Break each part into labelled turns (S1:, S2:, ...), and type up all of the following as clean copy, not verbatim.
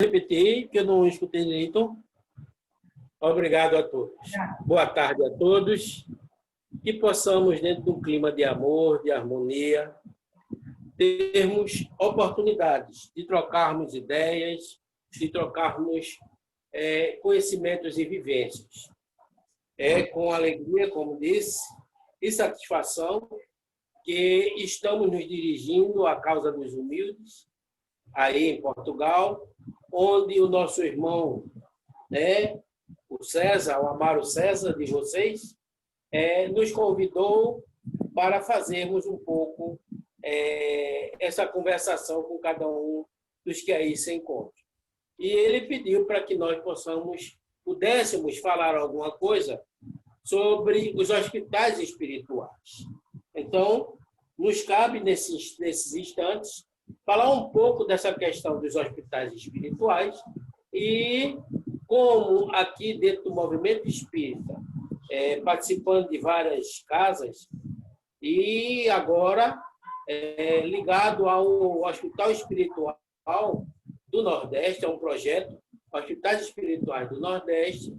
S1: Repetir, que eu não escutei direito. Obrigado a todos. Boa tarde a todos. Que possamos, dentro de um clima de amor, de harmonia, termos oportunidades de trocarmos ideias, de trocarmos conhecimentos e vivências. É com alegria, como disse, e satisfação que estamos nos dirigindo à causa dos humildes, aí em Portugal, onde o nosso irmão, o César, o Amaro César de vocês, nos convidou para fazermos um pouco essa conversação com cada um dos que aí se encontram. E ele pediu para que nós pudéssemos falar alguma coisa sobre os hospitais espirituais. Então, nos cabe, nesses instantes, falar um pouco dessa questão dos hospitais espirituais e como aqui dentro do movimento espírita, participando de várias casas e agora ligado ao Hospital Espiritual do Nordeste, é um projeto, Hospitais Espirituais do Nordeste,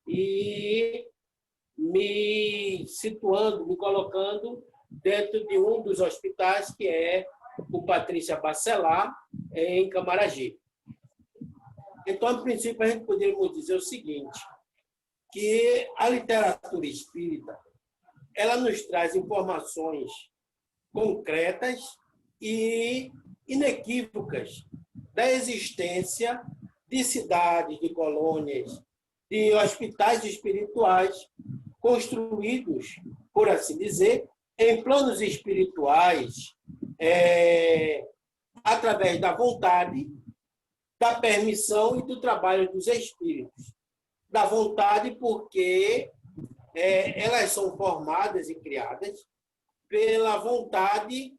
S1: e me situando, me colocando dentro de um dos hospitais, que é o Patrícia Bacelar, em Camaragibe. Então, a princípio, a gente poderia dizer o seguinte, que a literatura espírita ela nos traz informações concretas e inequívocas da existência de cidades, de colônias, de hospitais espirituais construídos, por assim dizer, em planos espirituais, através da vontade, da permissão e do trabalho dos espíritos. Da vontade porque elas são formadas e criadas pela vontade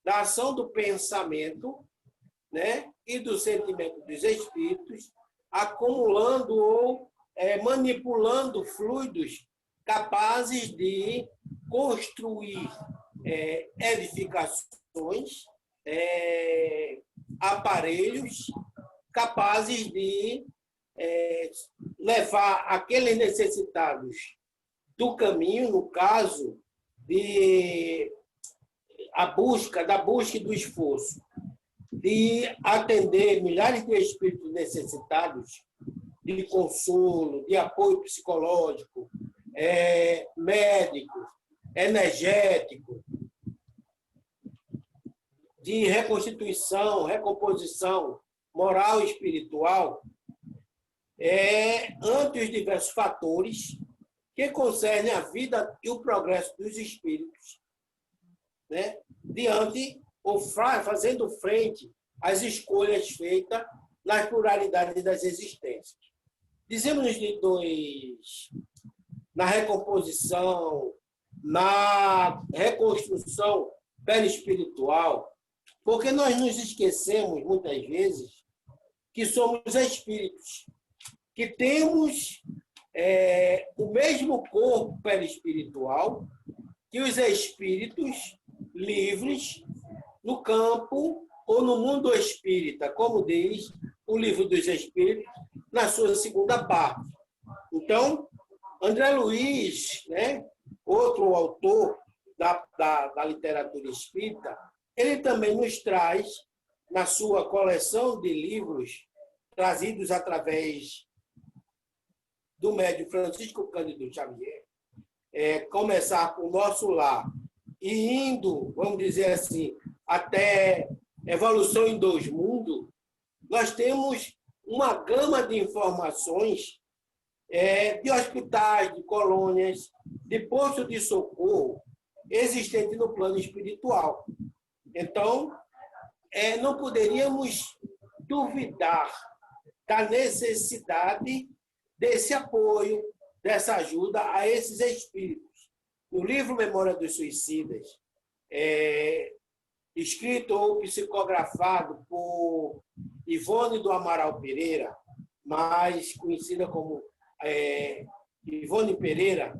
S1: da ação do pensamento, e do sentimento dos espíritos, acumulando ou manipulando fluidos capazes de construir edificações, aparelhos capazes de levar aqueles necessitados do caminho, no caso da busca e do esforço, de atender milhares de espíritos necessitados de consolo, de apoio psicológico, médico, energético, de reconstituição, recomposição moral e espiritual, ante os diversos fatores que concernem a vida e o progresso dos espíritos, diante ou fazendo frente às escolhas feitas nas pluralidades das existências. Dizemos na recomposição, na reconstrução perispiritual, porque nós nos esquecemos, muitas vezes, que somos espíritos, que temos o mesmo corpo perispiritual que os espíritos livres no campo ou no mundo espírita, como diz o Livro dos Espíritos, na sua segunda parte. Então, André Luiz, outro autor da literatura espírita, ele também nos traz, na sua coleção de livros trazidos através do médium Francisco Cândido Xavier, começar com o Nosso Lar e indo, vamos dizer assim, até Evolução em Dois Mundos, nós temos uma gama de informações de hospitais, de colônias, de postos de socorro existentes no plano espiritual. Então, não poderíamos duvidar da necessidade desse apoio, dessa ajuda a esses espíritos. No livro Memória dos Suicidas, escrito ou psicografado por Ivone do Amaral Pereira, mais conhecida como Ivone Pereira,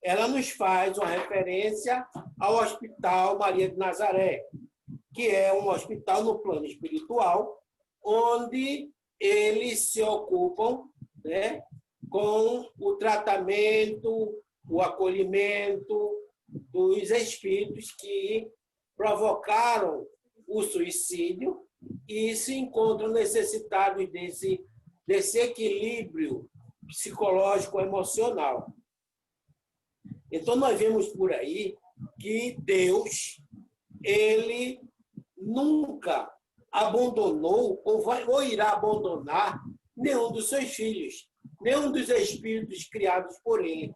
S1: ela nos faz uma referência ao Hospital Maria de Nazaré, que é um hospital no plano espiritual, onde eles se ocupam, né, com o tratamento, o acolhimento dos espíritos que provocaram o suicídio e se encontram necessitados desse equilíbrio psicológico-emocional. Então, nós vemos por aí que Deus, ele nunca abandonou ou irá abandonar nenhum dos seus filhos, nenhum dos espíritos criados por ele.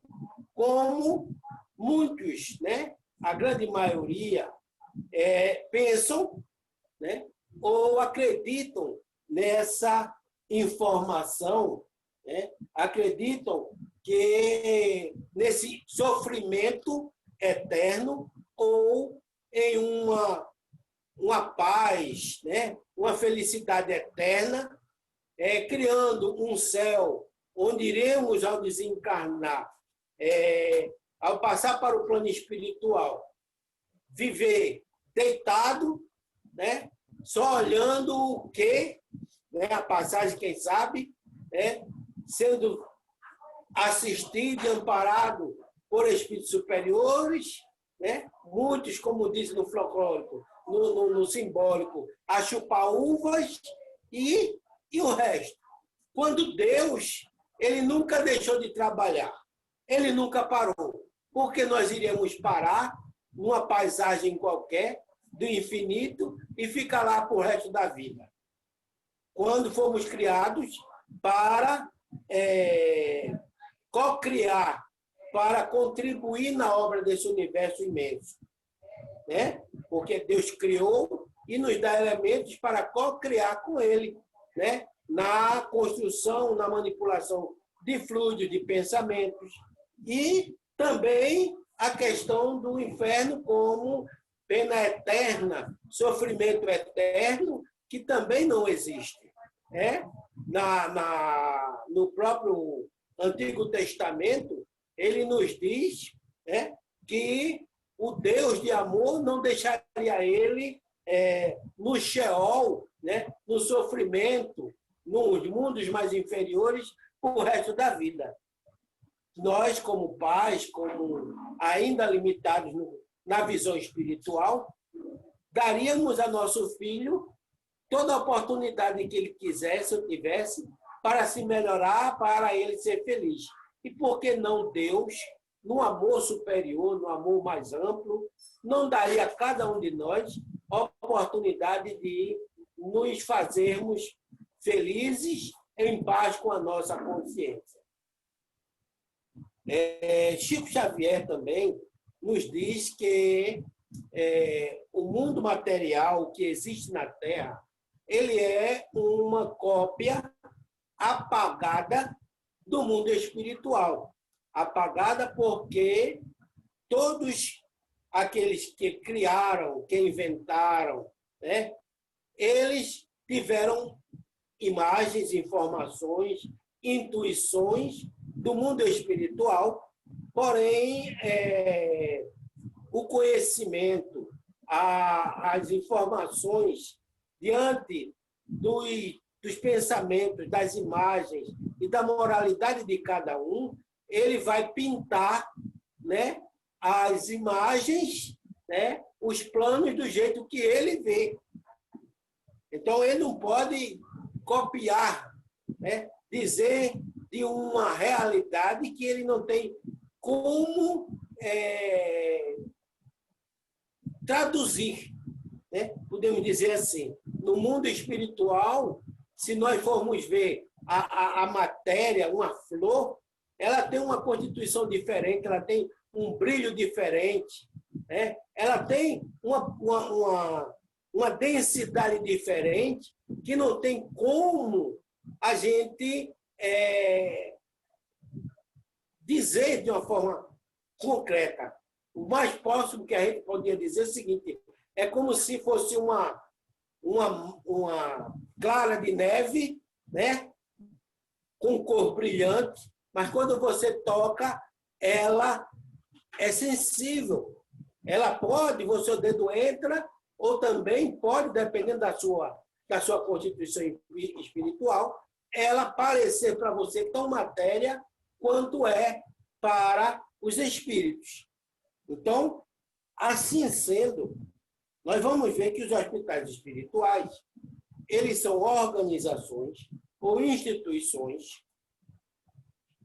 S1: Como muitos, né, a grande maioria, pensam, né, ou acreditam nessa informação, né, acreditam que nesse sofrimento eterno ou em uma paz, né, uma felicidade eterna, criando um céu onde iremos, ao desencarnar, ao passar para o plano espiritual, viver deitado, né, só olhando o que, né, a passagem, quem sabe, sendo assistido e amparado por espíritos superiores, né? Muitos, como diz no folclórico, no simbólico, a chupar uvas e o resto. Quando Deus, ele nunca deixou de trabalhar, ele nunca parou, porque nós iremos parar numa paisagem qualquer do infinito e ficar lá por resto da vida. Quando fomos criados para co-criar, para contribuir na obra desse universo imenso, né? Porque Deus criou e nos dá elementos para co-criar com Ele, né? Na construção, na manipulação de fluidos, de pensamentos, e também a questão do inferno como pena eterna, sofrimento eterno, que também não existe. No próprio Antigo Testamento, ele nos diz, né, que o Deus de amor não deixaria ele no Sheol, né, no sofrimento, nos mundos mais inferiores, o resto da vida. Nós, como pais, como ainda limitados na visão espiritual, daríamos a nosso filho toda a oportunidade que ele quisesse ou tivesse para se melhorar, para ele ser feliz. E por que não Deus, no amor superior, no amor mais amplo, não daria a cada um de nós a oportunidade de nos fazermos felizes em paz com a nossa consciência? Chico Xavier também nos diz que o mundo material que existe na Terra, ele é uma cópia apagada do mundo espiritual. Apagada porque todos aqueles que criaram, que inventaram, né, eles tiveram imagens, informações, intuições do mundo espiritual, porém, o conhecimento, as informações diante dos pensamentos, das imagens e da moralidade de cada um, ele vai pintar, né, as imagens, né, os planos do jeito que ele vê. Então, ele não pode copiar, né, dizer de uma realidade que ele não tem como traduzir, né? Podemos dizer assim, no mundo espiritual, se nós formos ver a matéria, uma flor, ela tem uma constituição diferente, ela tem um brilho diferente, né? Ela tem uma densidade diferente que não tem como a gente dizer de uma forma concreta. O mais próximo que a gente podia dizer é o seguinte: é como se fosse uma clara de neve, né, com cor brilhante, mas quando você toca, ela é sensível. Ela pode, o seu dedo entra, ou também pode, dependendo da sua da sua constituição espiritual, ela parecer para você tão matéria quanto é para os espíritos. Então, assim sendo, nós vamos ver que os hospitais espirituais, eles são organizações ou instituições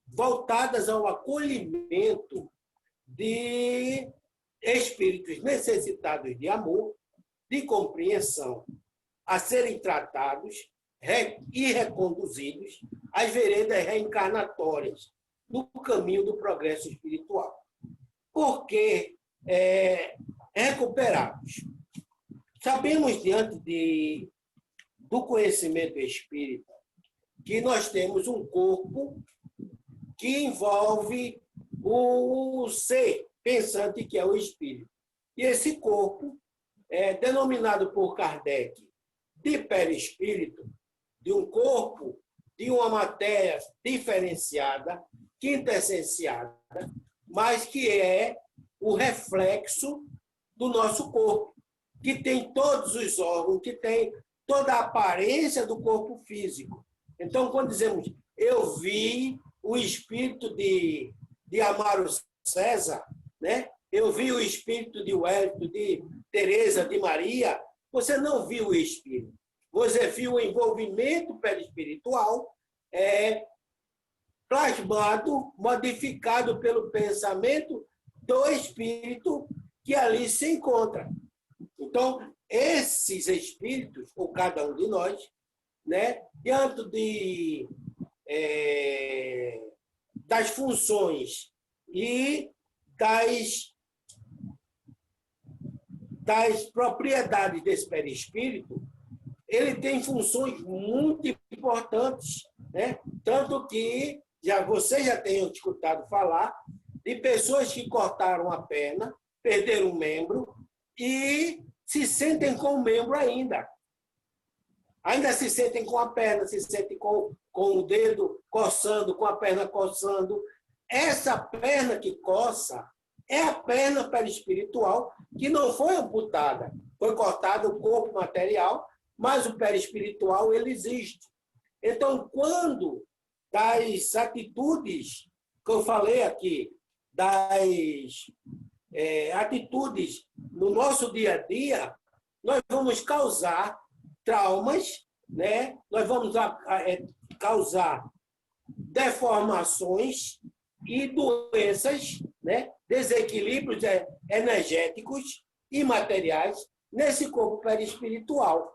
S1: voltadas ao acolhimento de espíritos necessitados de amor, de compreensão, a serem tratados e reconduzidos às veredas reencarnatórias no caminho do progresso espiritual. Por que recuperados? Sabemos, diante do conhecimento espírita, que nós temos um corpo que envolve o ser pensante, que é o espírito. E esse corpo é denominado por Kardec de perispírito, de um corpo, de uma matéria diferenciada, quintessenciada, mas que é o reflexo do nosso corpo, que tem todos os órgãos, que tem toda a aparência do corpo físico. Então, quando dizemos, eu vi o espírito de Amaro César, né? Eu vi o espírito de Wellington, de Teresa, de Maria, você não viu o espírito. Você viu o envolvimento perispiritual plasmado, modificado pelo pensamento do espírito que ali se encontra. Então, esses espíritos, ou cada um de nós, né, diante das funções e das propriedades desse perispírito, ele tem funções muito importantes, né? Tanto que vocês já tenham escutado falar de pessoas que cortaram a perna, perderam um membro e se sentem com o membro ainda. Ainda se sentem com a perna, se sentem com o dedo coçando, com a perna coçando. Essa perna que coça é a perna perispiritual que não foi amputada. Foi cortado o corpo material, mas o perispiritual ele existe. Então, quando das atitudes que eu falei aqui, das atitudes no nosso dia a dia, nós vamos causar traumas, né? Nós vamos causar deformações e doenças, né? Desequilíbrios energéticos e materiais nesse corpo perispiritual,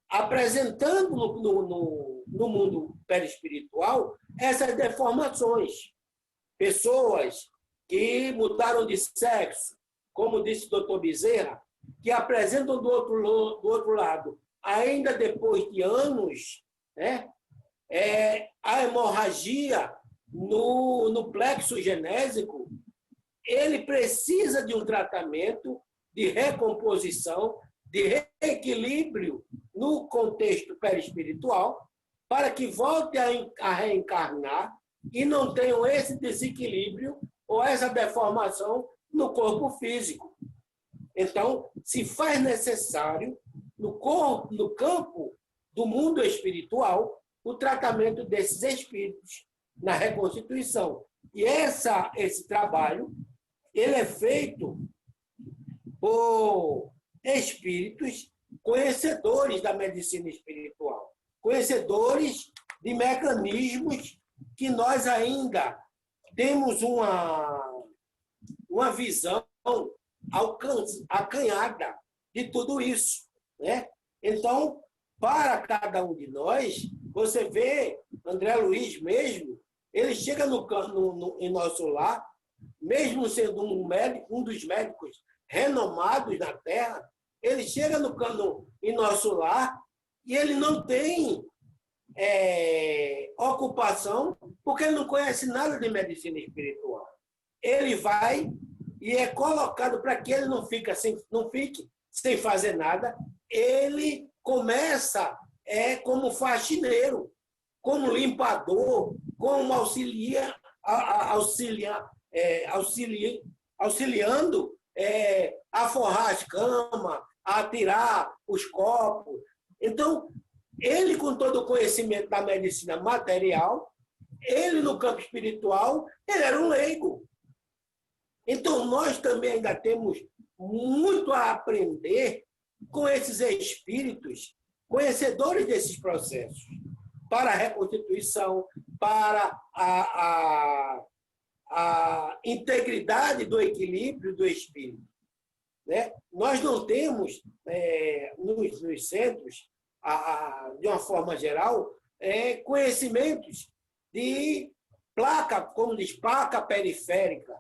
S1: apresentando no mundo perispiritual essas deformações. Pessoas que mudaram de sexo, como disse o Dr. Bezerra, que apresentam do outro lado, ainda depois de anos, né, a hemorragia no plexo genésico, ele precisa de um tratamento de recomposição, de reequilíbrio no contexto perispiritual, para que volte a reencarnar e não tenham esse desequilíbrio ou essa deformação no corpo físico. Então, se faz necessário, no campo do mundo espiritual, o tratamento desses espíritos na reconstituição. E esse trabalho ele é feito por espíritos conhecedores da medicina espiritual, conhecedores de mecanismos que nós ainda temos uma visão acanhada de tudo isso, né? Então, para cada um de nós, você vê, André Luiz mesmo, ele chega em nosso lar, mesmo sendo um dos médicos renomados na Terra, ele chega em nosso lar e ele não tem ocupação, porque ele não conhece nada de medicina espiritual. Ele vai e é colocado para que ele não fique sem fazer nada. Ele começa como faxineiro, como limpador, como auxiliando a forrar as camas, a tirar os copos. Então, ele, com todo o conhecimento da medicina material, ele, no campo espiritual, ele era um leigo. Então, nós também ainda temos muito a aprender com esses espíritos, conhecedores desses processos, para a reconstituição, para a integridade do equilíbrio do espírito. Né? Nós não temos, nos centros, de uma forma geral, conhecimentos de placa, como diz, placa periférica,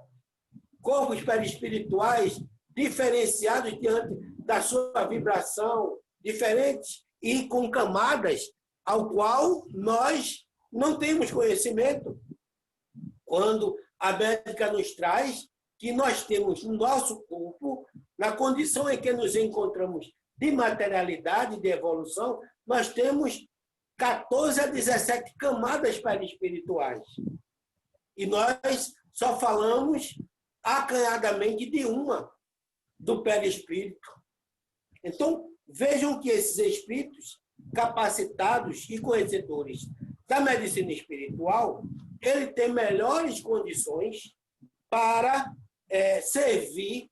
S1: corpos perispirituais diferenciados diante da sua vibração, diferentes e com camadas ao qual nós não temos conhecimento. Quando a médica nos traz que nós temos no nosso corpo, na condição em que nos encontramos de materialidade, de evolução, nós temos 14 a 17 camadas perispirituais. E nós só falamos acanhadamente de uma, do perispírito. Então, vejam que esses espíritos capacitados e conhecedores da medicina espiritual, ele tem melhores condições para servir,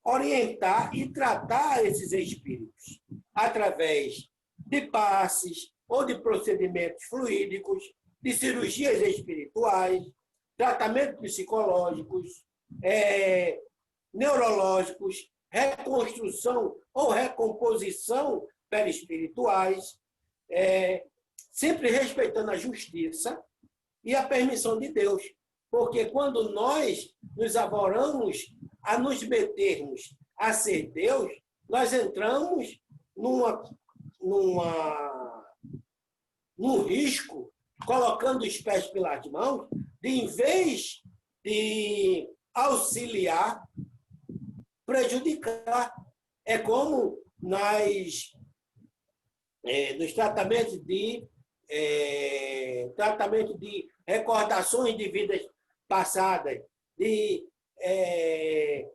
S1: orientar e tratar esses espíritos através de passes ou de procedimentos fluídicos, de cirurgias espirituais, tratamentos psicológicos, neurológicos, reconstrução ou recomposição perispirituais, sempre respeitando a justiça e a permissão de Deus. Porque quando nós nos avoramos a nos metermos a ser Deus, nós entramos num risco, colocando os pés pelas mãos, de, em vez de auxiliar, prejudicar. É como nos tratamentos de recordações de vidas passadas, de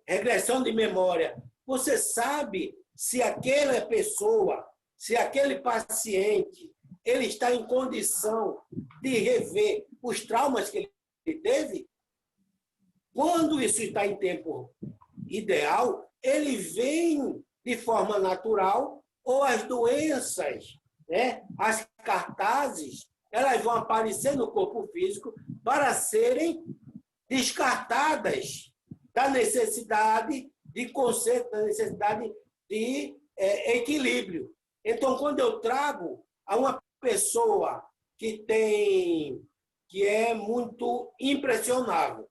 S1: regressão de memória. Você sabe se aquela pessoa, se aquele paciente, ele está em condição de rever os traumas que ele teve? Quando isso está em tempo ideal, ele vem de forma natural, ou as doenças, as cartazes, elas vão aparecer no corpo físico para serem descartadas da necessidade de conceito, da necessidade de equilíbrio. Então, quando eu trago a uma pessoa que é muito impressionável,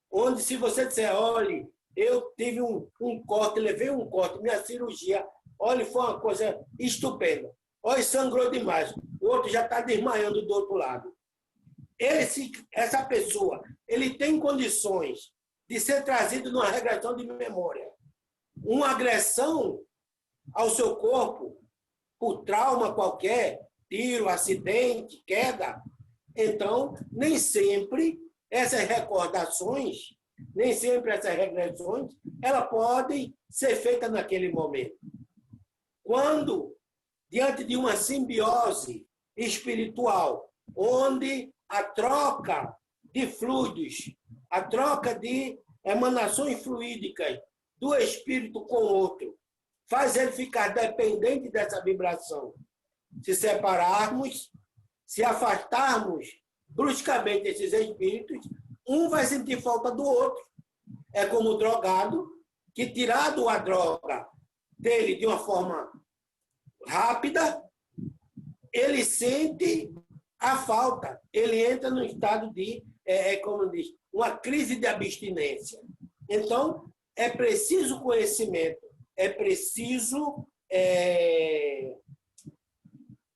S1: onde se você disser, olha, eu tive um corte, levei um corte, minha cirurgia, olha, foi uma coisa estupenda. Olha, sangrou demais. O outro já está desmaiando do outro lado. Essa pessoa, ele tem condições de ser trazido numa regressão de memória. Uma agressão ao seu corpo, por trauma qualquer, tiro, acidente, queda. Então, nem sempre essas recordações, nem sempre essas regressões, elas podem ser feitas naquele momento. Quando, diante de uma simbiose espiritual, onde a troca de fluidos, a troca de emanações fluídicas do espírito com o outro, faz ele ficar dependente dessa vibração. Se separarmos, se afastarmos bruscamente desses espíritos, um vai sentir falta do outro. É como o drogado, que tirado a droga dele de uma forma rápida, ele sente a falta. Ele entra num estado de, como diz, uma crise de abstinência. Então, é preciso conhecimento, é preciso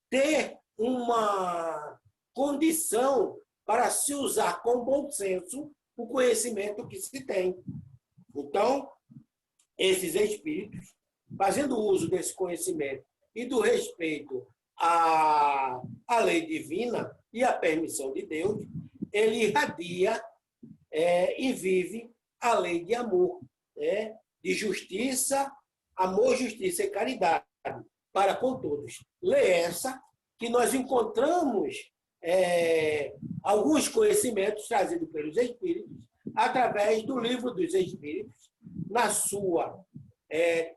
S1: ter uma condição para se usar com bom senso o conhecimento que se tem. Então, esses espíritos, fazendo uso desse conhecimento e do respeito à lei divina e à permissão de Deus, ele irradia e vive a lei de amor, de justiça amor, justiça e caridade para com todos. Lê essa, que nós encontramos alguns conhecimentos trazidos pelos Espíritos através do Livro dos Espíritos, na sua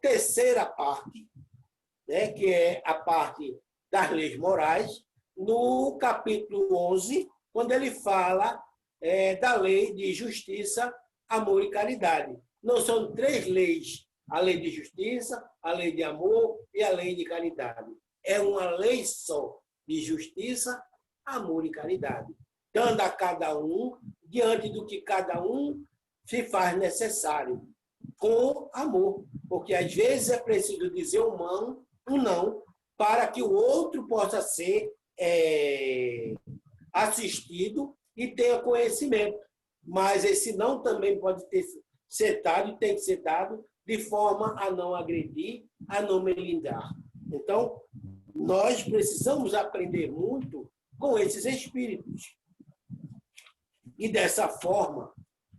S1: terceira parte, né, que é a parte das leis morais, no capítulo 11, quando ele fala da lei de justiça, amor e caridade. Não são 3 leis, a lei de justiça, a lei de amor e a lei de caridade. É uma lei só de justiça, amor e caridade, dando a cada um, diante do que cada um se faz necessário, com amor. Porque às vezes é preciso dizer um não, para que o outro possa ser assistido e tenha conhecimento. Mas esse não também pode ser dado e tem que ser dado de forma a não agredir, a não melindrar. Então, nós precisamos aprender muito com esses espíritos. E dessa forma,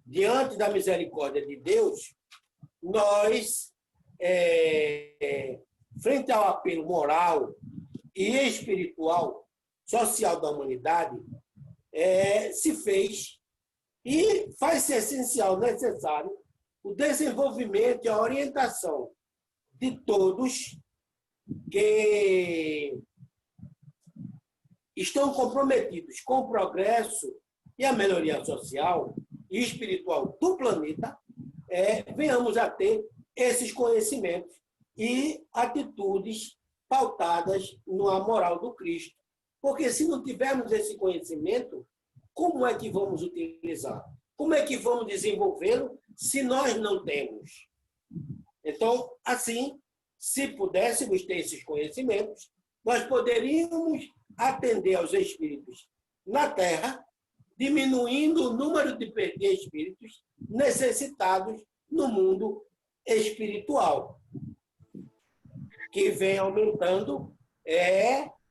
S1: diante da misericórdia de Deus, nós, frente ao apelo moral e espiritual, social da humanidade, se fez e faz-se essencial, necessário, o desenvolvimento e a orientação de todos que estão comprometidos com o progresso e a melhoria social e espiritual do planeta, venhamos a ter esses conhecimentos e atitudes pautadas na moral do Cristo. Porque se não tivermos esse conhecimento, como é que vamos utilizar? Como é que vamos desenvolvê-lo se nós não temos? Então, assim, se pudéssemos ter esses conhecimentos, nós poderíamos atender aos espíritos na Terra, diminuindo o número de espíritos necessitados no mundo espiritual, que vem aumentando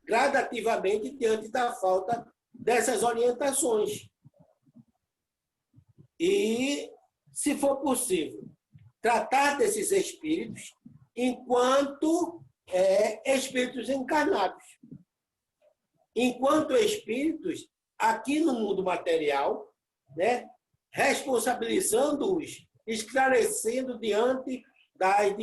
S1: gradativamente diante da falta dessas orientações. E, se for possível, tratar desses espíritos enquanto espíritos encarnados. Enquanto espíritos aqui no mundo material, né, responsabilizando-os, esclarecendo diante das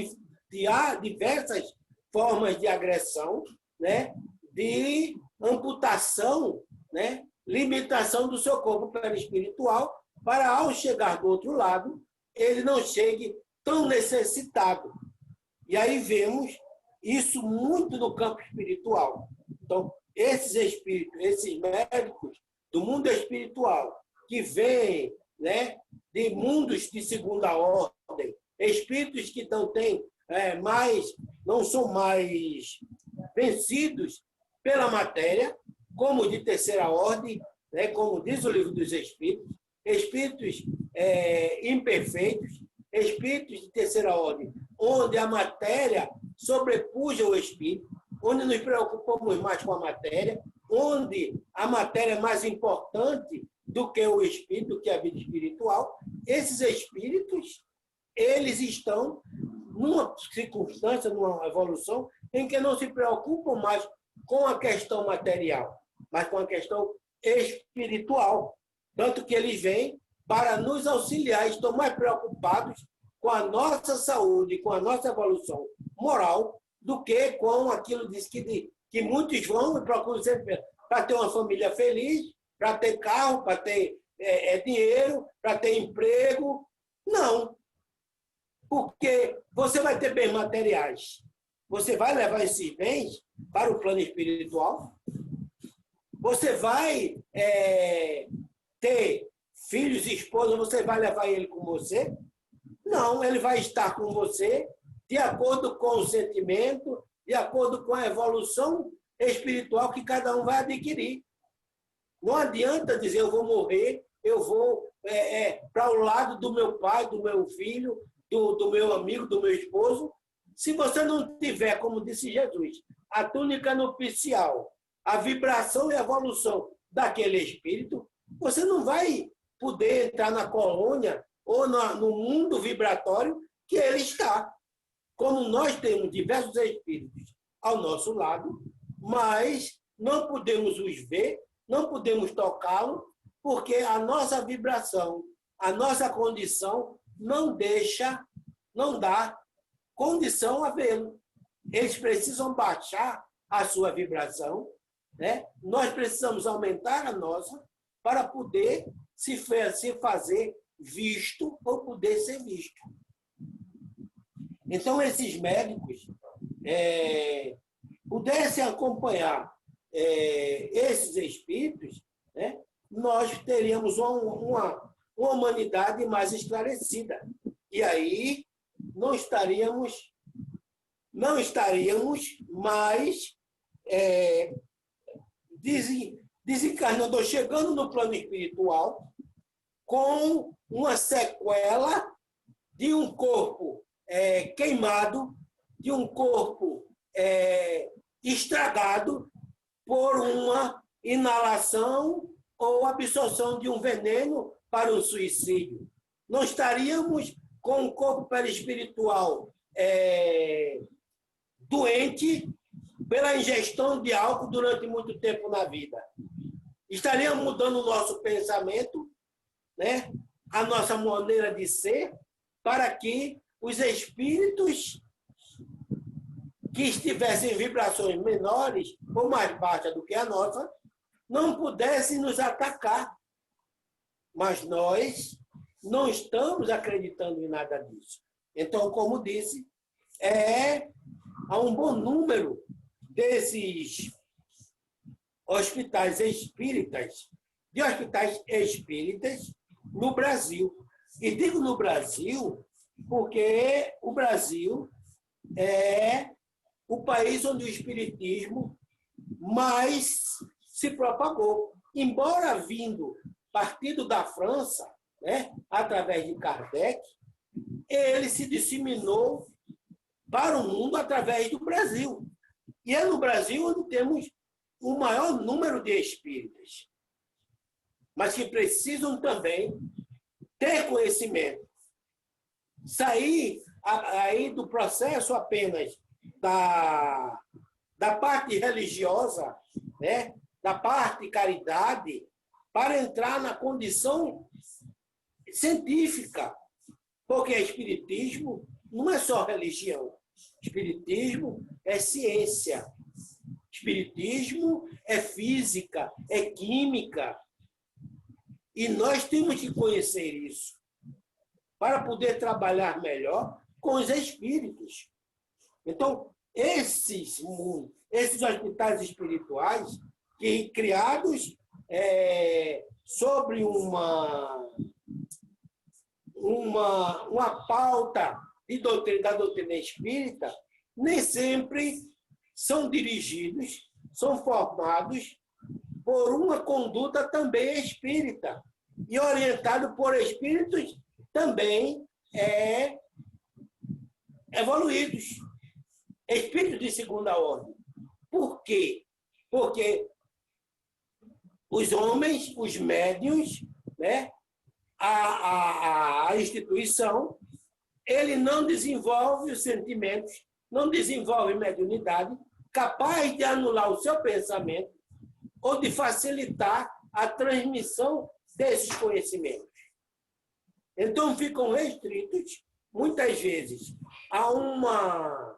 S1: diversas formas de agressão, né, de amputação, né, limitação do seu corpo perispiritual, para, ao chegar do outro lado, ele não chegue tão necessitado. E aí vemos isso muito no campo espiritual. Então, esses espíritos, esses médicos do mundo espiritual, que vêm, né, de mundos de segunda ordem, espíritos que não são mais vencidos pela matéria, como de terceira ordem, né, como diz o Livro dos Espíritos, espíritos imperfeitos, espíritos de terceira ordem, onde a matéria sobrepuja o espírito, onde nos preocupamos mais com a matéria, onde a matéria é mais importante do que o espírito, do que a vida espiritual. Esses espíritos, eles estão numa circunstância, numa evolução, em que não se preocupam mais com a questão material, mas com a questão espiritual. Tanto que eles vêm para nos auxiliar, estão mais preocupados com a nossa saúde, com a nossa evolução moral, do que com aquilo que muitos vão e procuram sempre para ter uma família feliz, para ter carro, para ter dinheiro, para ter emprego. Não. Porque você vai ter bens materiais. Você vai levar esses bens para o plano espiritual? Você vai ter filhos e esposa, você vai levar ele com você? Não, ele vai estar com você de acordo com o sentimento, de acordo com a evolução espiritual que cada um vai adquirir. Não adianta dizer, eu vou morrer, eu vou para o lado do meu pai, do meu filho, do meu amigo, do meu esposo. Se você não tiver, como disse Jesus, a túnica nupcial, a vibração e a evolução daquele espírito, você não vai poder entrar na colônia ou no mundo vibratório que ele está. como nós temos diversos espíritos ao nosso lado, mas não podemos os ver, não podemos tocá-los, porque a nossa vibração, a nossa condição não deixa, não dá condição a vê-lo. Eles precisam baixar a sua vibração, né? Nós precisamos aumentar a nossa para poder se fazer visto ou poder ser visto. Então, esses médicos pudessem acompanhar esses espíritos, né? Nós teríamos uma humanidade mais esclarecida. E aí não estaríamos mais desencarnando, chegando no plano espiritual com uma sequela de um corpo queimado, de um corpo estragado por uma inalação ou absorção de um veneno para o suicídio. Não estaríamos com o corpo perispiritual doente pela ingestão de álcool durante muito tempo na vida. Estaríamos mudando o nosso pensamento, né? A nossa maneira de ser, para que os espíritos que estivessem em vibrações menores ou mais baixas do que a nossa, não pudessem nos atacar. Mas nós não estamos acreditando em nada disso. Então, como disse, há um bom número desses hospitais espíritas, no Brasil. E digo no Brasil porque o Brasil é o país onde o espiritismo mais se propagou. Embora vindo partido da França, né, através de Kardec, ele se disseminou para o mundo através do Brasil. E é no Brasil onde temos o maior número de espíritas, mas que precisam também ter conhecimento. Sair aí do processo apenas da parte religiosa, né, da parte caridade, para entrar na condição científica. Porque espiritismo não é só religião. Espiritismo é ciência. Espiritismo é física, é química. E nós temos que conhecer isso para poder trabalhar melhor com os espíritos. Então, esses hospitais espirituais que criados sobre uma pauta da doutrina espírita, nem sempre são dirigidos, são formados por uma conduta também espírita e orientado por espíritos também evoluídos, espíritos de segunda ordem. Por quê? Porque os homens, os médiuns, né, a instituição, ele não desenvolve os sentimentos, não desenvolve mediunidade, capaz de anular o seu pensamento ou de facilitar a transmissão desses conhecimentos. Então, ficam restritos, muitas vezes, a uma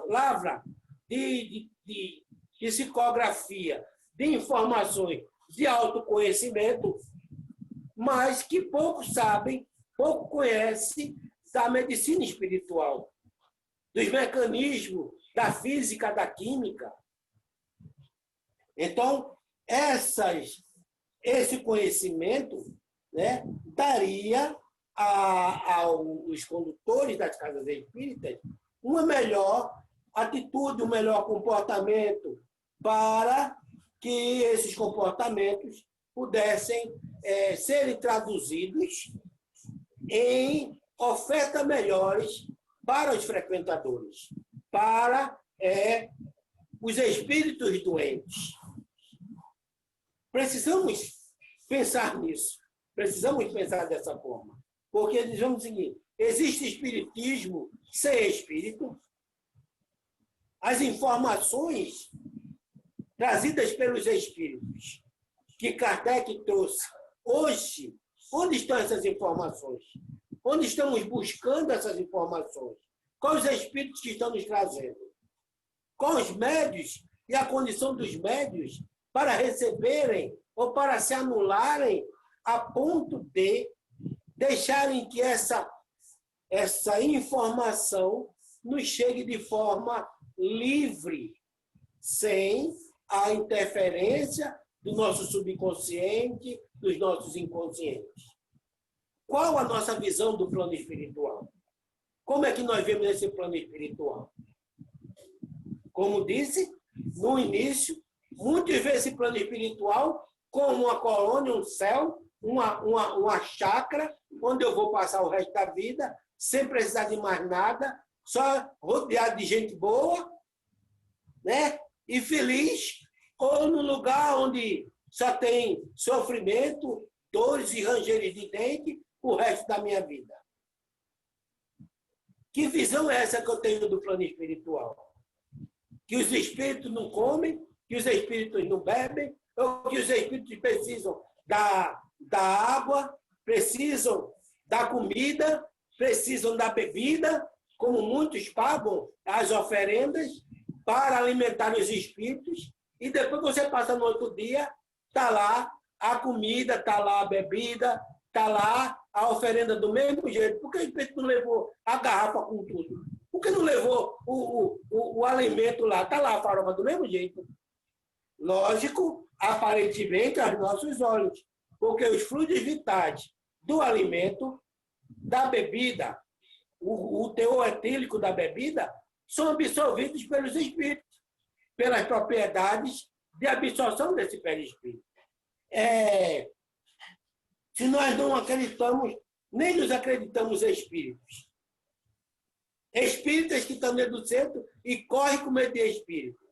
S1: lavra de psicografia, de informações de autoconhecimento, mas que pouco sabem, pouco conhecem da medicina espiritual, dos mecanismos da física, da química. Então, esse conhecimento, né, daria aos condutores das casas espíritas uma melhor atitude, um melhor comportamento, para que esses comportamentos pudessem serem traduzidos em ofertas melhores para os frequentadores, para os espíritos doentes. Precisamos pensar nisso, precisamos pensar dessa forma, porque dizemos o seguinte: existe espiritismo sem espírito? As informações trazidas pelos espíritos que Kardec trouxe hoje, onde estão essas informações? Onde estamos buscando essas informações? Quais os espíritos que estão nos trazendo? Quais os médios e a condição dos médios para receberem ou para se anularem a ponto de deixarem que essa informação nos chegue de forma livre, sem a interferência do nosso subconsciente, dos nossos inconscientes. Qual a nossa visão do plano espiritual? Como é que nós vemos esse plano espiritual? Como disse no início, muitos veem esse plano espiritual como uma colônia, um céu, uma chácara, onde eu vou passar o resto da vida, sem precisar de mais nada, só rodeado de gente boa, né? E feliz, ou num lugar onde só tem sofrimento, dores e rangeiros de dente o resto da minha vida. Que visão é essa que eu tenho do plano espiritual? Que os espíritos não comem, que os espíritos não bebem, ou que os espíritos precisam da água, precisam da comida, precisam da bebida, como muitos pagam as oferendas para alimentar os espíritos, e depois você passa no outro dia, está lá a comida, está lá a bebida, está lá a oferenda do mesmo jeito. Por que o espírito não levou a garrafa com tudo? Por que não levou o alimento lá? Está lá a farofa do mesmo jeito. Lógico, aparentemente, aos nossos olhos, porque os fluidos vitais do alimento, da bebida, o teor etílico da bebida, são absorvidos pelos espíritos, pelas propriedades de absorção desse perispírito. Se nós não acreditamos, nem nos acreditamos espíritos. Espíritas que estão dentro do centro e correm com medo de espírito.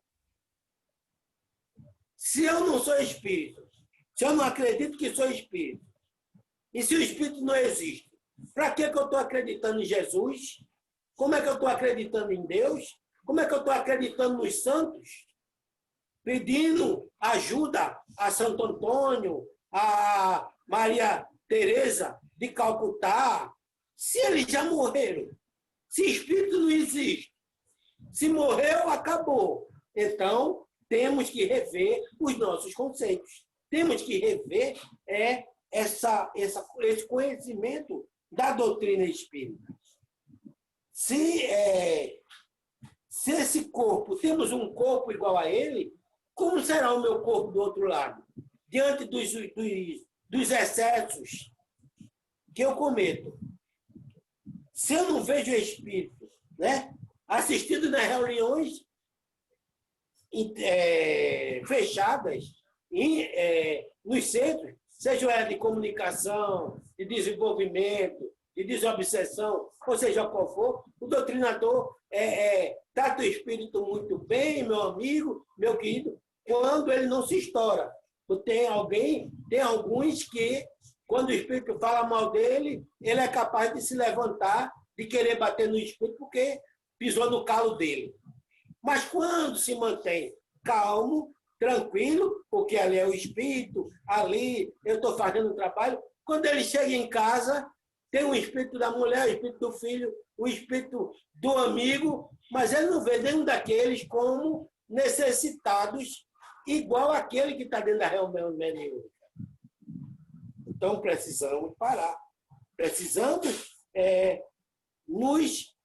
S1: Se eu não sou espírito, se eu não acredito que sou espírito, e se o espírito não existe, para que eu estou acreditando em Jesus? Como é que eu estou acreditando em Deus? Como é que eu estou acreditando nos santos? Pedindo ajuda a Santo Antônio, a Maria Teresa de Calcutá, se eles já morreram, se espírito não existe, se morreu, acabou. Então, temos que rever os nossos conceitos. Temos que rever esse conhecimento da doutrina espírita. Se esse corpo, temos um corpo igual a ele, como será o meu corpo do outro lado? Diante dos excessos que eu cometo. Se eu não vejo espírito, né, assistindo nas reuniões fechadas, nos centros, seja ela de comunicação, de desenvolvimento, de desobsessão, ou seja qual for, o doutrinador trata o espírito muito bem, meu amigo, meu querido, quando ele não se estoura. Tem alguns que, quando o espírito fala mal dele, ele é capaz de se levantar, de querer bater no espírito, porque pisou no calo dele. Mas quando se mantém calmo, tranquilo, porque ali é o espírito, ali eu estou fazendo o trabalho, quando ele chega em casa, tem o espírito da mulher, o espírito do filho, o espírito do amigo, mas ele não vê nenhum daqueles como necessitados, igual aquele que está dentro da reunião mediúnica. Então, precisamos parar. Precisamos nos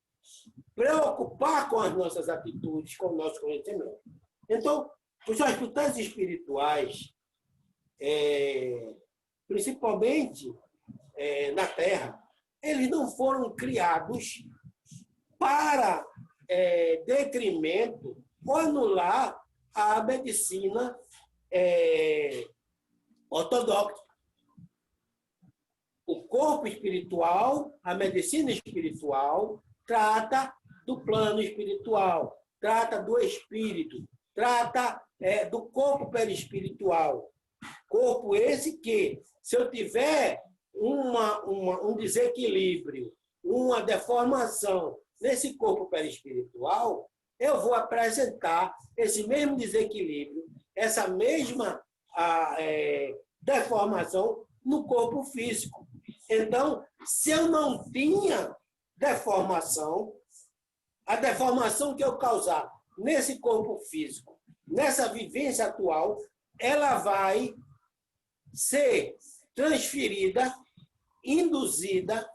S1: preocupar com as nossas atitudes, com o nosso conhecimento. Então, os hospitais espirituais, principalmente na Terra, eles não foram criados para detrimento ou anular a medicina ortodoxa. O corpo espiritual, a medicina espiritual, trata do plano espiritual, trata do espírito, trata do corpo perispiritual. Corpo esse que, se eu tiver um desequilíbrio uma deformação nesse corpo perispiritual, eu vou apresentar esse mesmo desequilíbrio, essa mesma deformação no corpo físico. Então, se eu não tinha deformação, a deformação que eu causar nesse corpo físico, nessa vivência atual, ela vai ser transferida, induzida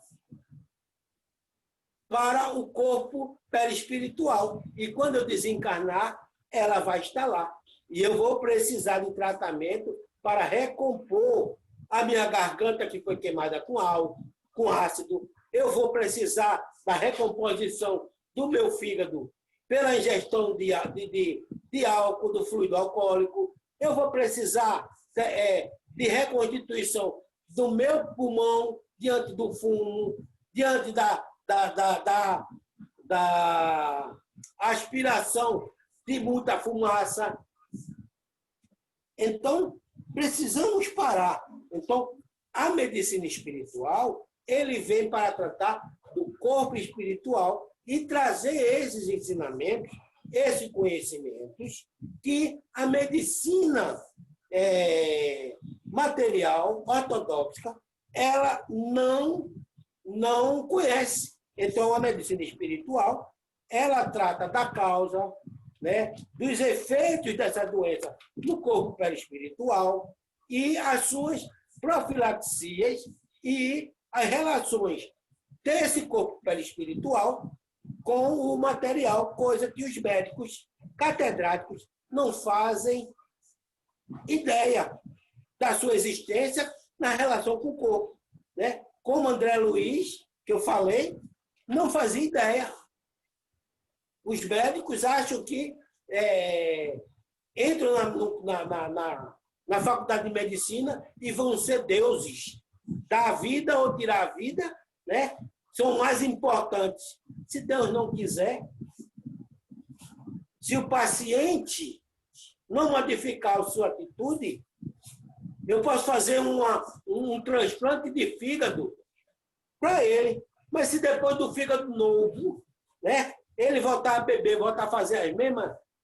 S1: para o corpo perispiritual. E quando eu desencarnar, ela vai estar lá. E eu vou precisar de tratamento para recompor a minha garganta que foi queimada com álcool, com ácido. Eu vou precisar da recomposição do meu fígado pela ingestão de álcool, do fluido alcoólico. Eu vou precisar de reconstituição do meu pulmão diante do fumo, diante da aspiração de muita fumaça. Então, precisamos parar. Então, a medicina espiritual, ele vem para tratar do corpo espiritual e trazer esses ensinamentos, esses conhecimentos que a medicina material, ortodoxa, ela não conhece. Então, a medicina espiritual, ela trata da causa, né, dos efeitos dessa doença no corpo perispiritual e as suas profilaxias e as relações desse corpo perispiritual com o material, coisa que os médicos catedráticos não fazem ideia da sua existência na relação com o corpo, né? Como André Luiz, que eu falei, não fazia ideia. Os médicos acham que entram na faculdade de medicina e vão ser deuses. Dar a vida ou tirar a vida, né? São mais importantes. Se Deus não quiser, se o paciente não modificar a sua atitude, eu posso fazer um transplante de fígado para ele. Mas se depois do fígado novo, né, ele voltar a beber, voltar a fazer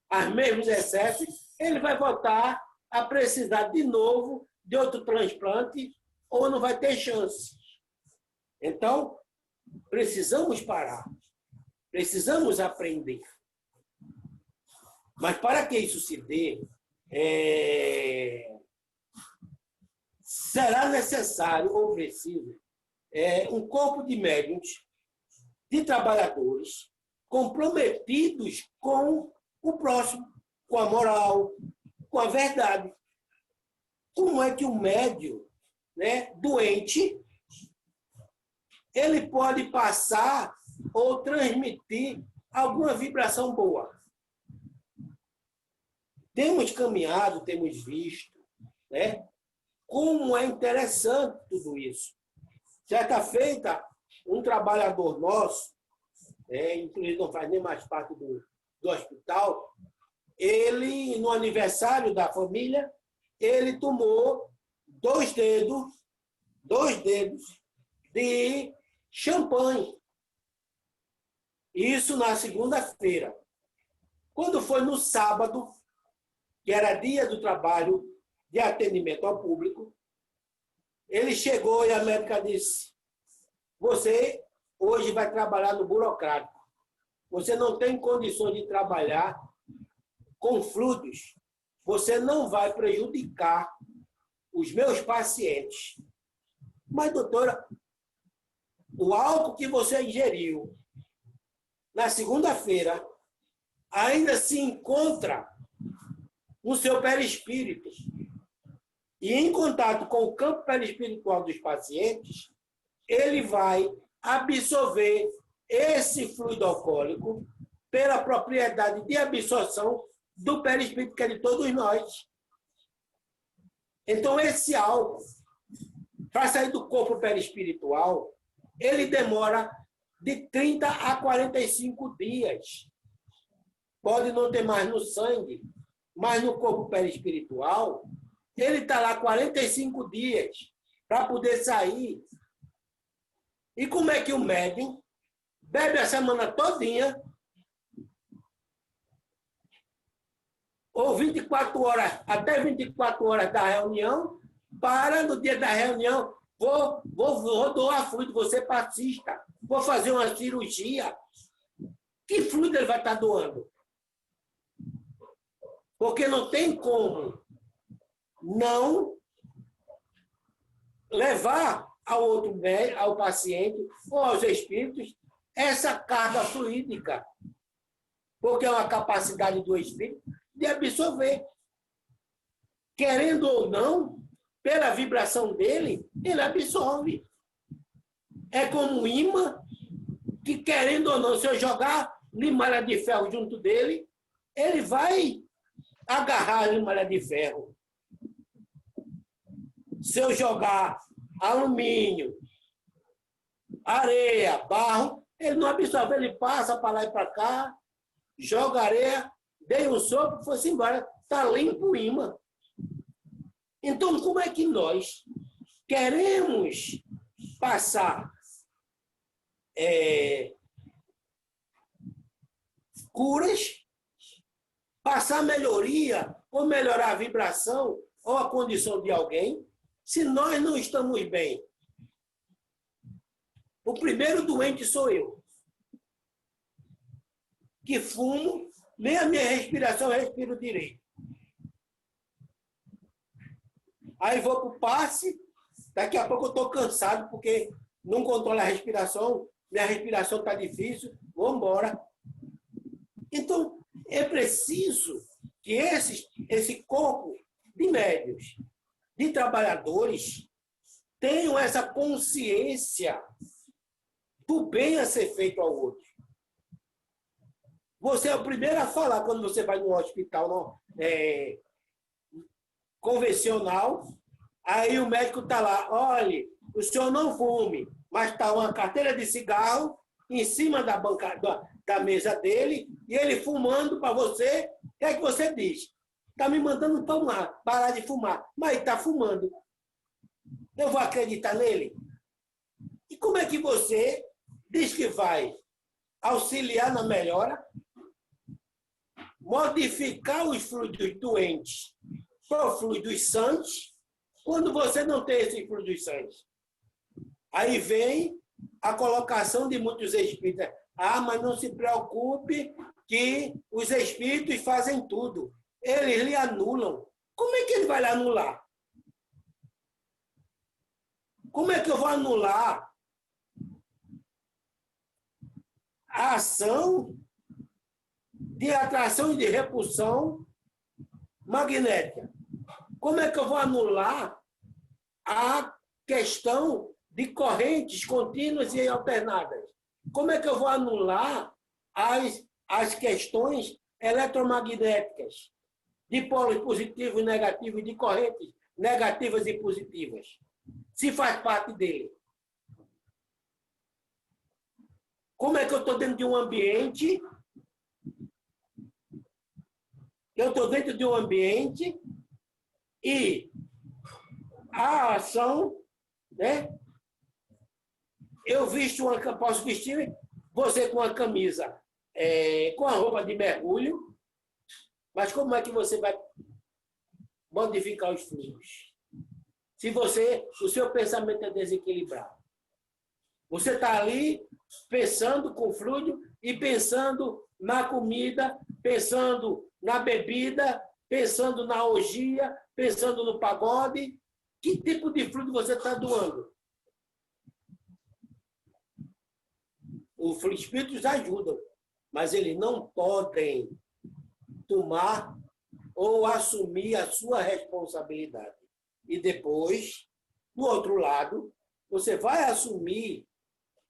S1: as mesmos excessos, ele vai voltar a precisar de novo de outro transplante ou não vai ter chance. Então, precisamos parar. Precisamos aprender. Mas para que isso se dê, será necessário ou preciso um corpo de médiuns, de trabalhadores, comprometidos com o próximo, com a moral, com a verdade. Como é que o médium, né, doente, ele pode passar ou transmitir alguma vibração boa? Temos caminhado, temos visto, né, como é interessante tudo isso. Certa feita, um trabalhador nosso, inclusive não faz nem mais parte do hospital, ele, no aniversário da família, ele tomou 2 dedos de champanhe. Isso na segunda-feira. Quando foi no sábado, que era dia do trabalho de atendimento ao público, ele chegou e a médica disse: você hoje vai trabalhar no burocrático. Você não tem condições de trabalhar com fluidos. Você não vai prejudicar os meus pacientes. Mas, doutora, o álcool que você ingeriu na segunda-feira ainda se encontra no seu perispírito. E em contato com o campo perispiritual dos pacientes, ele vai absorver esse fluido alcoólico pela propriedade de absorção do perispírito, que é de todos nós. Então, esse álcool, para sair do corpo perispiritual, ele demora de 30 a 45 dias. Pode não ter mais no sangue, mas no corpo perispiritual, ele está lá 45 dias para poder sair E como é que o médium bebe a semana todinha, ou 24 horas, até 24 horas da reunião, para no dia da reunião, vou doar fluido, vou ser passista, vou fazer uma cirurgia. Que fluido ele vai estar doando? Porque não tem como não levar ao outro médico, ao paciente ou aos espíritos essa carga fluídica, porque é uma capacidade do espírito de absorver. Querendo ou não, pela vibração dele, ele absorve. É como um imã que, querendo ou não, se eu jogar limalha de ferro junto dele, ele vai agarrar a limalha de ferro. Se eu jogar alumínio, areia, barro, ele não absorve, ele passa para lá e para cá, joga areia, dei um sopro, foi-se embora. Está limpo o imã. Então, como é que nós queremos passar curas, passar melhoria, ou melhorar a vibração, ou a condição de alguém, se nós não estamos bem? O primeiro doente sou eu, que fumo, nem a minha respiração eu respiro direito. Aí vou para o passe, daqui a pouco eu estou cansado, porque não controlo a respiração, minha respiração está difícil, vou embora. Então, é preciso que esse corpo de médios, de trabalhadores, tenham essa consciência do bem a ser feito ao outro. Você é o primeiro a falar quando você vai num hospital convencional, aí o médico está lá, olha, o senhor não fume, mas está uma carteira de cigarro em cima da mesa dele, e ele fumando para você, o que é que você diz? Está me mandando parar de fumar, mas está fumando. Eu vou acreditar nele? E como é que você diz que vai auxiliar na melhora, modificar os fluidos doentes para fluidos santos, quando você não tem esses fluidos santos? Aí vem a colocação de muitos espíritas. Ah, mas não se preocupe que os espíritos fazem tudo. Eles lhe anulam. Como é que ele vai lhe anular? Como é que eu vou anular a ação de atração e de repulsão magnética? Como é que eu vou anular a questão de correntes contínuas e alternadas? Como é que eu vou anular as questões eletromagnéticas de polos positivos e negativos e de correntes negativas e positivas, se faz parte dele? Como é que eu estou dentro de um ambiente? Eu estou dentro de um ambiente e a ação, né? Eu posso vestir você com a camisa, com a roupa de mergulho, mas como é que você vai modificar os fluidos? Se o seu pensamento é desequilibrado. Você está ali pensando com fluido e pensando na comida, pensando na bebida, pensando na orgia, pensando no pagode. Que tipo de fluido você está doando? Os espíritos ajudam, mas eles não podem tomar ou assumir a sua responsabilidade. E depois, do outro lado, você vai assumir,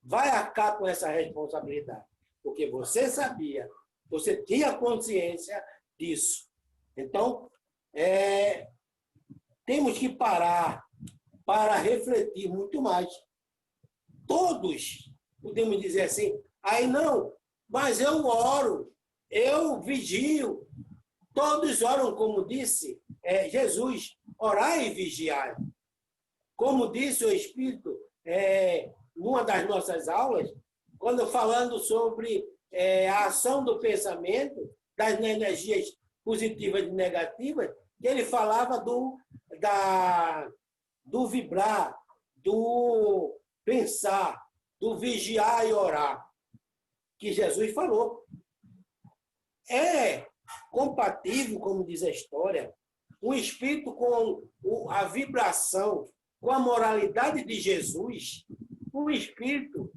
S1: vai arcar com essa responsabilidade, porque você sabia, você tinha consciência disso. Então, temos que parar para refletir muito mais. Todos podemos dizer assim, aí não, mas eu oro, eu vigio. Todos oram, como disse Jesus, orai e vigiai. Como disse o Espírito, numa das nossas aulas, quando falando sobre a ação do pensamento, das energias positivas e negativas, que ele falava do vibrar, do pensar, do vigiar e orar, que Jesus falou. É compatível, como diz a história, um espírito com a vibração, com a moralidade de Jesus, um espírito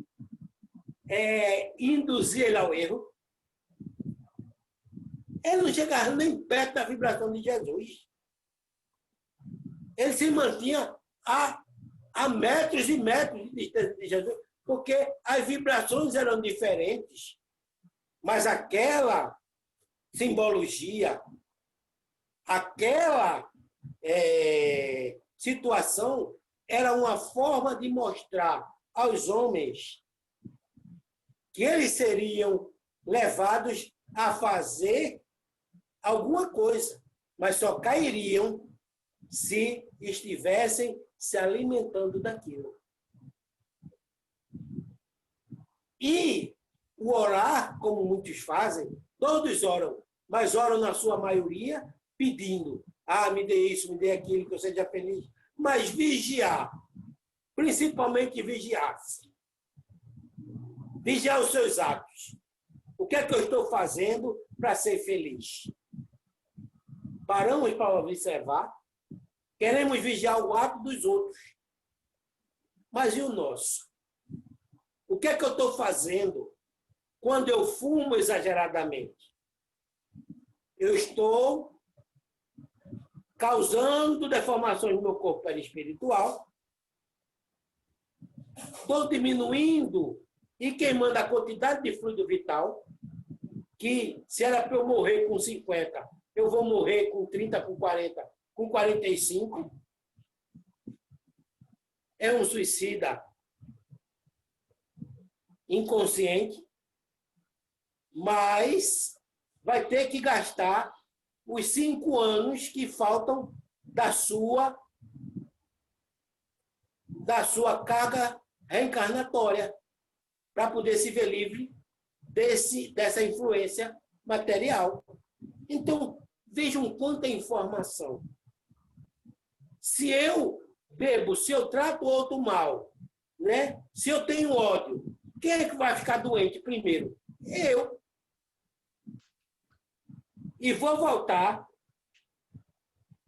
S1: induzir ele ao erro. Ele não chegava nem perto da vibração de Jesus. Ele se mantinha a metros e metros de distância de Jesus, porque as vibrações eram diferentes. Mas aquela simbologia, aquela situação era uma forma de mostrar aos homens que eles seriam levados a fazer alguma coisa, mas só cairiam se estivessem se alimentando daquilo. E o orar, como muitos fazem, todos oram, mas oram na sua maioria pedindo: me dê isso, me dê aquilo, que eu seja feliz. Mas vigiar, principalmente vigiar-se. Vigiar os seus atos. O que é que eu estou fazendo para ser feliz? Paramos para observar. Queremos vigiar o ato dos outros. Mas e o nosso? O que é que eu estou fazendo quando eu fumo exageradamente? Eu estou causando deformações no meu corpo perispiritual, estou diminuindo e queimando a quantidade de fluido vital, que se era para eu morrer com 50, eu vou morrer com 30, com 40, com 45. É um suicida inconsciente, mas vai ter que gastar os 5 anos que faltam da sua carga reencarnatória para poder se ver livre dessa influência material. Então, vejam quanta informação. Se eu bebo, se eu trato o outro mal, né? Se eu tenho ódio, quem é que vai ficar doente primeiro? Eu. E vou voltar,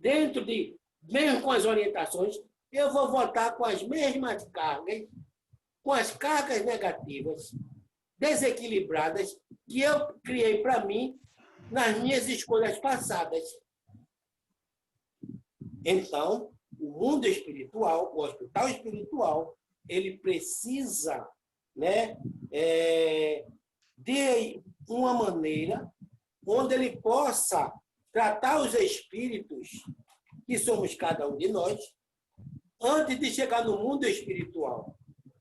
S1: mesmo com as orientações, eu vou voltar com as mesmas cargas, com as cargas negativas, desequilibradas, que eu criei para mim nas minhas escolhas passadas. Então, o mundo espiritual, o hospital espiritual, ele precisa, né, de uma maneira onde ele possa tratar os espíritos, que somos cada um de nós, antes de chegar no mundo espiritual,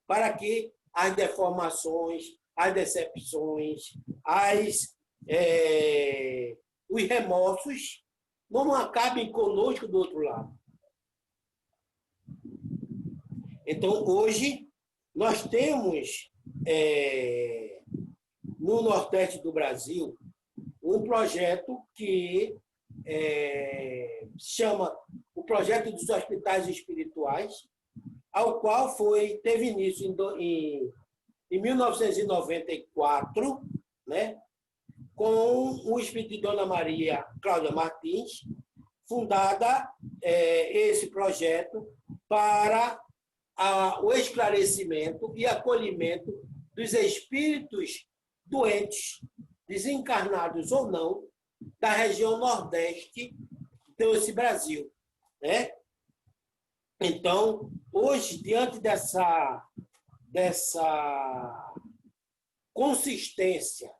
S1: para que as deformações, as decepções, os remorsos não acabem conosco do outro lado. Então, hoje, nós temos, no Nordeste do Brasil, um projeto que chama o Projeto dos Hospitais Espirituais, ao qual teve início em 1994, né, com o espírito de Dona Maria Cláudia Martins, fundada esse projeto para o esclarecimento e acolhimento dos espíritos doentes, desencarnados ou não, da região Nordeste desse Brasil, né? Então, hoje, diante dessa consistência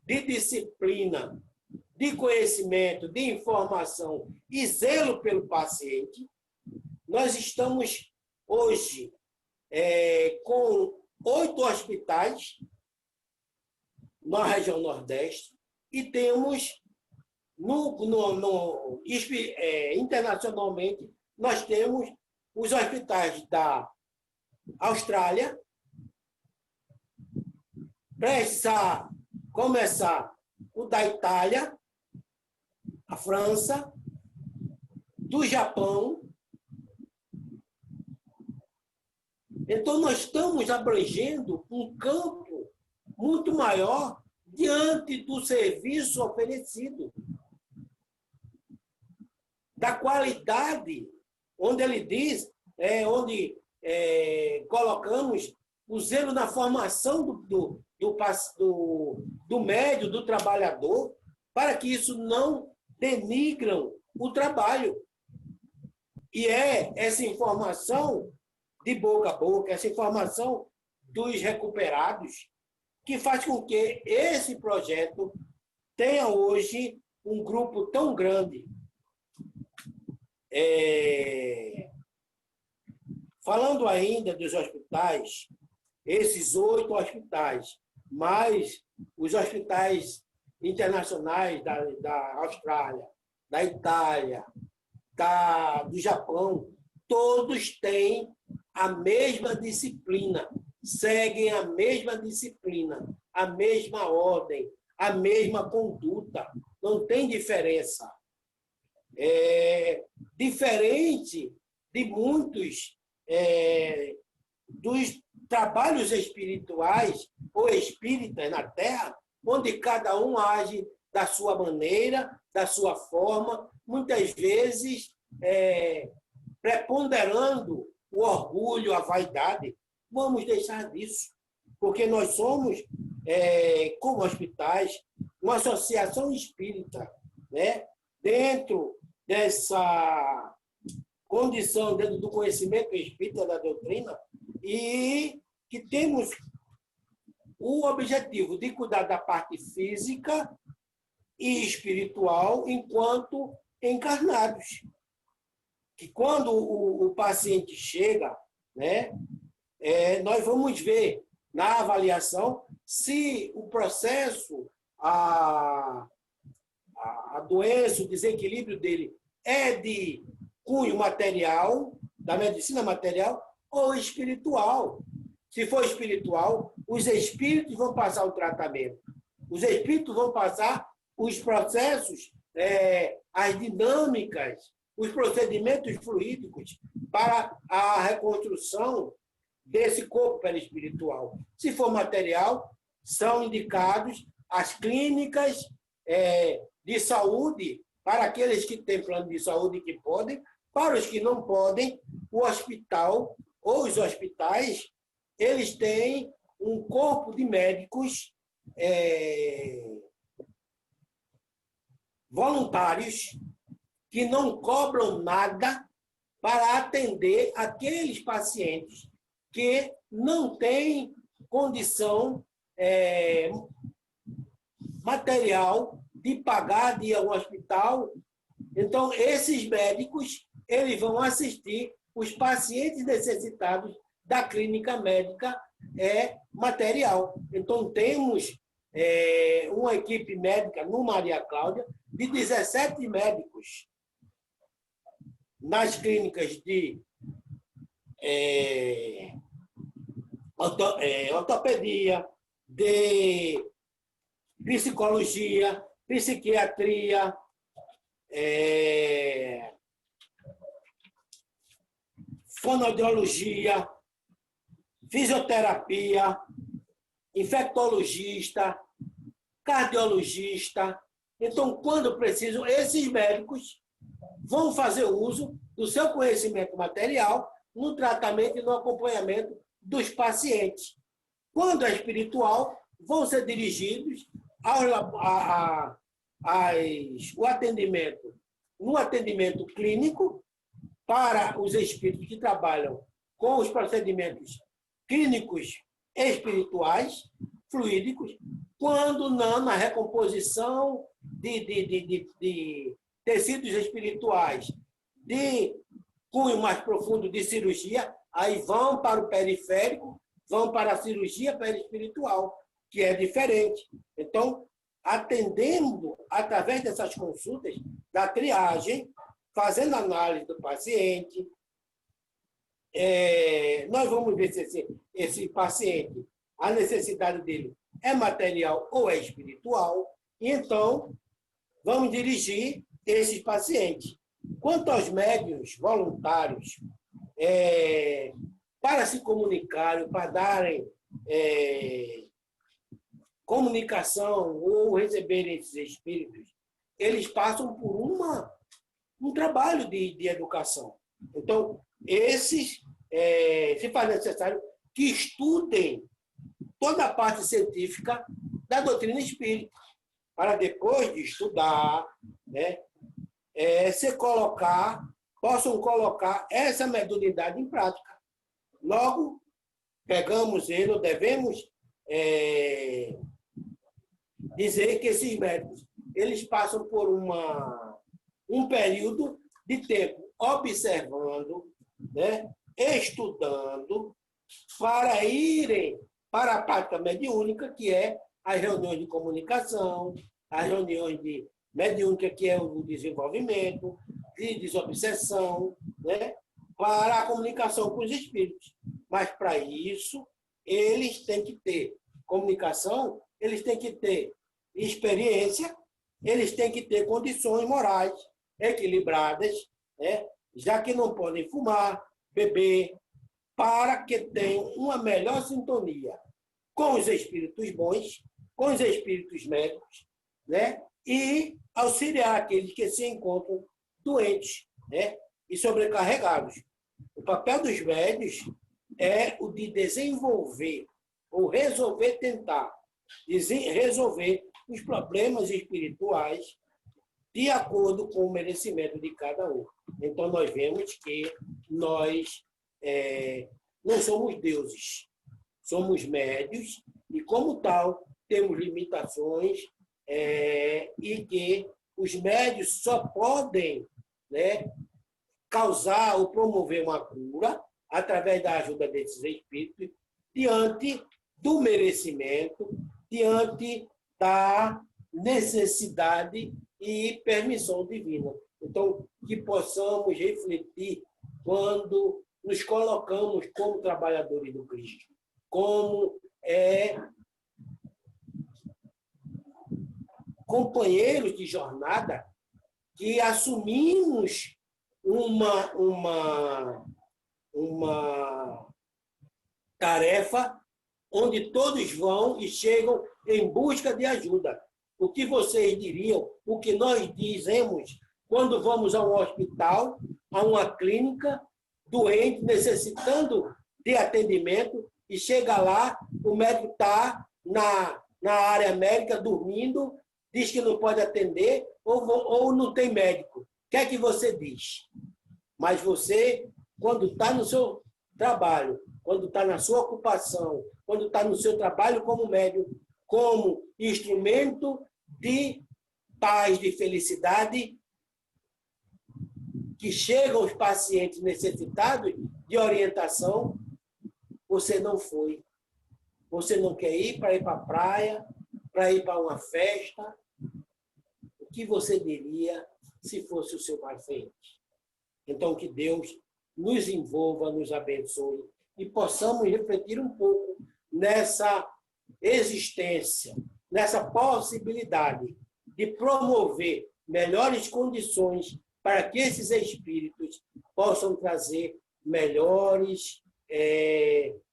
S1: de disciplina, de conhecimento, de informação e zelo pelo paciente, nós estamos hoje com 8 hospitais na região Nordeste e temos, internacionalmente, nós temos os hospitais da Austrália, prestes a começar o da Itália, a França, do Japão. Então, nós estamos abrangendo um campo muito maior diante do serviço oferecido, da qualidade, onde ele diz, onde colocamos o zelo na formação do médio, do trabalhador, para que isso não denigram o trabalho. E é essa informação de boca a boca, essa informação dos recuperados, que faz com que esse projeto tenha hoje um grupo tão grande. Falando ainda dos hospitais, esses 8 hospitais, mais os hospitais internacionais da Austrália, da Itália, do Japão, todos têm a mesma disciplina, seguem a mesma disciplina, a mesma ordem, a mesma conduta. Não tem diferença. Diferente de muitos dos trabalhos espirituais ou espíritas na Terra, onde cada um age da sua maneira, da sua forma, muitas vezes preponderando o orgulho, a vaidade. Vamos deixar disso, porque nós somos, como hospitais, uma associação espírita, né? Dentro dessa condição, dentro do conhecimento espírita da doutrina, e que temos o objetivo de cuidar da parte física e espiritual enquanto encarnados. Que quando o paciente chega, né, nós vamos ver na avaliação se o processo, a doença, o desequilíbrio dele é de cunho material, da medicina material, ou espiritual. Se for espiritual, os espíritos vão passar o tratamento. Os espíritos vão passar os processos, as dinâmicas, os procedimentos fluídicos para a reconstrução desse corpo perispiritual. Se for material, são indicados as clínicas de saúde para aqueles que têm plano de saúde que podem, para os que não podem, o hospital ou os hospitais, eles têm um corpo de médicos voluntários que não cobram nada para atender aqueles pacientes que não têm condição material de pagar de ir ao hospital. Então, esses médicos, eles vão assistir os pacientes necessitados da clínica médica material. Então, temos uma equipe médica no Maria Cláudia de 17 médicos nas clínicas de ortopedia, de psicologia, psiquiatria, fonoaudiologia, fisioterapia, infectologista, cardiologista. Então, quando precisam, esses médicos vão fazer uso do seu conhecimento material no tratamento e no acompanhamento dos pacientes. Quando é espiritual, vão ser dirigidos o atendimento, no atendimento clínico, para os espíritos que trabalham com os procedimentos clínicos espirituais, fluídicos, quando não na recomposição de tecidos espirituais de cunho mais profundo de cirurgia, aí vão para o periférico, vão para a cirurgia perispiritual, que é diferente. Então, atendendo através dessas consultas, da triagem, fazendo análise do paciente, nós vamos ver se esse paciente, a necessidade dele é material ou é espiritual, e então vamos dirigir esses pacientes. Quanto aos médiuns voluntários, para se comunicarem, para darem comunicação ou receberem esses espíritos, eles passam por um trabalho de educação. Então, esses se faz necessário que estudem toda a parte científica da doutrina espírita, para depois de estudar, né, possam colocar essa mediunidade em prática. Logo, pegamos ele, ou devemos dizer que esses médicos eles passam por um período de tempo observando, né, estudando, para irem para a prática mediúnica, que é as reuniões de comunicação, as reuniões de mediúnica, que é o desenvolvimento, de desobsessão, né, para a comunicação com os espíritos. Mas, para isso, eles têm que ter comunicação, eles têm que ter experiência, eles têm que ter condições morais equilibradas, né, já que não podem fumar, beber, para que tenham uma melhor sintonia com os espíritos bons, com os espíritos médicos, né, e auxiliar aqueles que se encontram doentes, né, e sobrecarregados. O papel dos médios é o de desenvolver ou tentar resolver os problemas espirituais de acordo com o merecimento de cada um. Então, nós vemos que nós não somos deuses, somos médios e, como tal, temos limitações e que os médios só podem, né, causar ou promover uma cura através da ajuda desses espíritos diante do merecimento, diante da necessidade e permissão divina. Então, que possamos refletir quando nos colocamos como trabalhadores do Cristo, como companheiros de jornada que assumimos uma tarefa onde todos vão e chegam em busca de ajuda. O que vocês diriam, o que nós dizemos quando vamos a um hospital, a uma clínica, doente, necessitando de atendimento, e chega lá, o médico está na área médica dormindo, diz que não pode atender, ou não tem médico. O que é que você diz? Mas você, quando está no seu trabalho, quando está na sua ocupação, quando está no seu trabalho como médium, como instrumento de paz, de felicidade, que chegam os pacientes necessitados de orientação, você não foi. Você não quer ir para a praia, para ir para uma festa. O que você diria se fosse o seu paciente? Então, que Deus nos envolva, nos abençoe e possamos refletir um pouco nessa existência, nessa possibilidade de promover melhores condições para que esses espíritos possam trazer melhores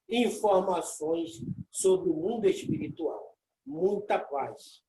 S1: informações sobre o mundo espiritual. Muita paz.